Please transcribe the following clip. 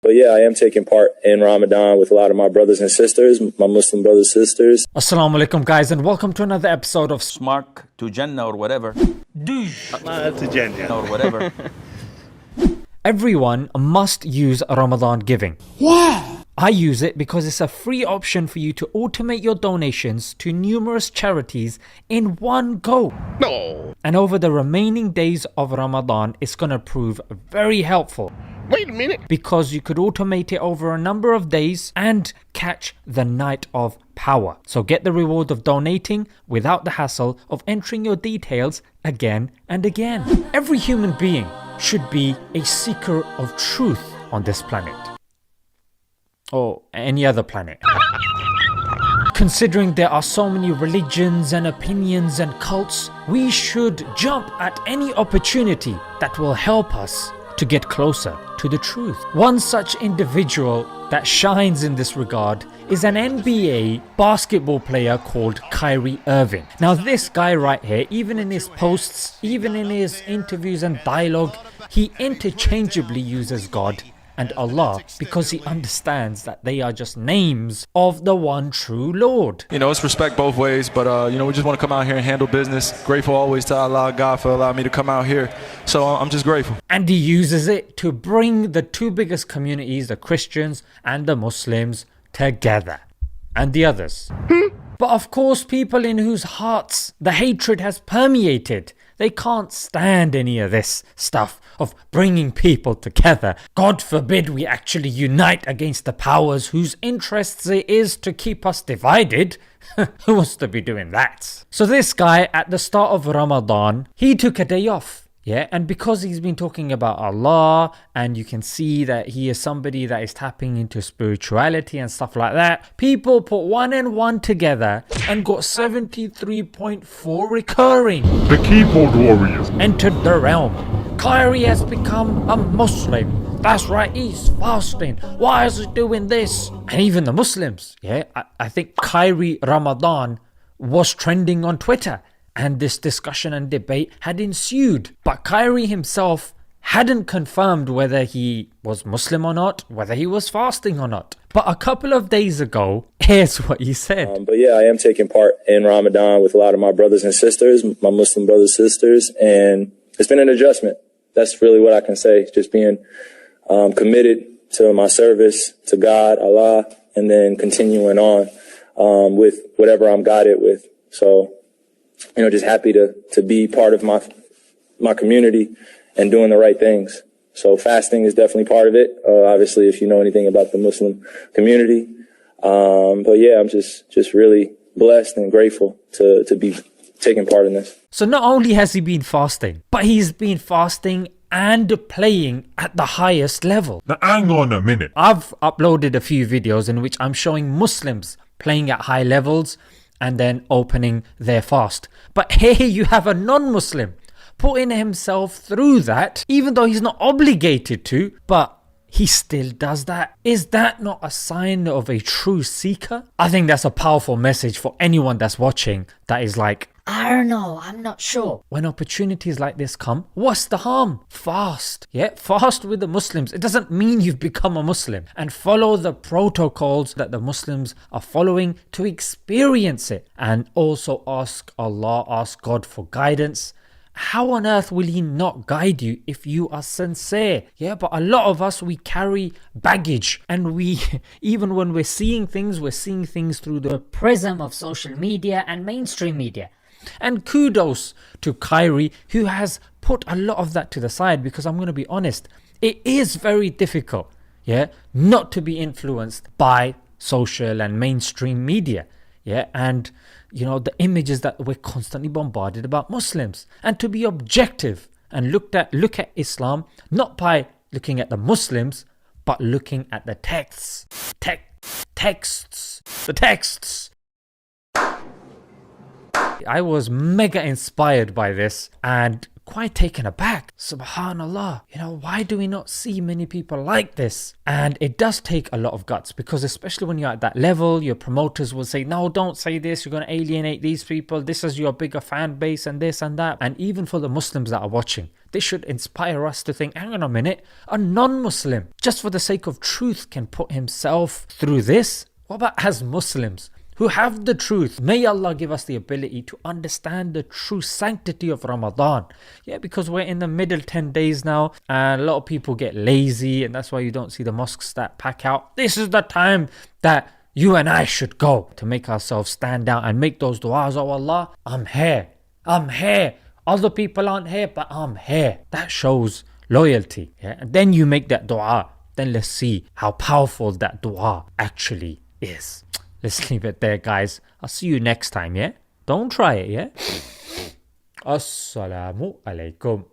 But yeah, I am taking part in Ramadan with a lot of my brothers and sisters, my Muslim brothers and sisters. Assalamu alaikum guys, and welcome to another episode of Smart to Jannah or whatever. To Jannah Or whatever. Everyone must use Ramadan giving. Why? I use it because it's a free option for you to automate your donations to numerous charities in one go. No. And over the remaining days of Ramadan, it's going to prove very helpful. Wait a minute. Because you could automate it over a number of days and catch the night of power. So get the reward of donating without the hassle of entering your details again and again. Every human being should be a seeker of truth on this planet. Or any other planet. Considering there are so many religions and opinions and cults, we should jump at any opportunity that will help us to get closer to the truth. One such individual that shines in this regard is an NBA basketball player called Kyrie. Now this guy right here, even in his posts, even in his interviews and dialogue, he interchangeably uses God and Allah because he understands that they are just names of the one true Lord. You know, it's respect both ways, but we just want to come out here and handle business. Grateful always to Allah, God, for allowing me to come out here. So I'm just grateful. And he uses it to bring the two biggest communities, the Christians and the Muslims, together. And the others. But of course, people in whose hearts the hatred has permeated, they can't stand any of this stuff of bringing people together. God forbid we actually unite against the powers whose interests it is to keep us divided. Who wants to be doing that? So this guy at the start of Ramadan, he took a day off. Yeah, and because he's been talking about Allah, and you can see that he is somebody that is tapping into spirituality and stuff like that, people put one and one together and got 73.4 recurring. The keyboard warriors Entered the realm. Kyrie has become a Muslim. That's right, he's fasting. Why is he doing this? And even the Muslims, yeah, I think Kyrie Ramadan was trending on Twitter. And this discussion and debate had ensued. But Kyrie himself hadn't confirmed whether he was Muslim or not, whether he was fasting or not. But a couple of days ago, here's what he said. But yeah, I am taking part in Ramadan with a lot of my brothers and sisters, my Muslim brothers and sisters. And it's been an adjustment. That's really what I can say. Just being committed to my service, to God, Allah, and then continuing on with whatever I'm guided with. So, just happy to be part of my community and doing the right things. So fasting is definitely part of it. Obviously, if you know anything about the Muslim community. But yeah, I'm just really blessed and grateful to be taking part in this. So not only has he been fasting, but he's been fasting and playing at the highest level. Now hang on a minute. I've uploaded a few videos in which I'm showing Muslims playing at high levels and then opening their fast. But here you have a non-Muslim putting himself through that, even though he's not obligated to, but he still does that. Is that not a sign of a true seeker? I think that's a powerful message for anyone that's watching that is like, I don't know, I'm not sure. When opportunities like this come, what's the harm? Fast. Yeah, fast with the Muslims. It doesn't mean you've become a Muslim. And follow the protocols that the Muslims are following to experience it. And also ask Allah, ask God for guidance. How on earth will he not guide you if you are sincere? Yeah, but a lot of us, we carry baggage, and we, even when we're seeing things through the prism of social media and mainstream media. And kudos to Kyrie, who has put a lot of that to the side, because I'm going to be honest, it is very difficult, yeah, not to be influenced by social and mainstream media. Yeah, and the images that we're constantly bombarded about Muslims, and to be objective and look at Islam not by looking at the Muslims, but looking at the texts. I was mega inspired by this and quite taken aback. Subhanallah, why do we not see many people like this? And it does take a lot of guts, because especially when you're at that level, your promoters will say, no, don't say this, you're going to alienate these people, this is your bigger fan base and this and that. And even for the Muslims that are watching, This should inspire us to think, hang on a minute, a non-Muslim, just for the sake of truth, can put himself through this? What about as Muslims who have the truth? May Allah give us the ability to understand the true sanctity of Ramadan. Yeah, because we're in the middle 10 days now, and a lot of people get lazy, and that's why you don't see the mosques that pack out. This is the time that you and I should go to make ourselves stand out and make those du'as. Oh Allah, I'm here. I'm here. Other people aren't here, but I'm here. That shows loyalty. Yeah? And then you make that du'a. Then let's see how powerful that du'a actually is. Let's leave it there, guys. I'll see you next time, yeah? Don't try it, yeah? Assalamu alaikum.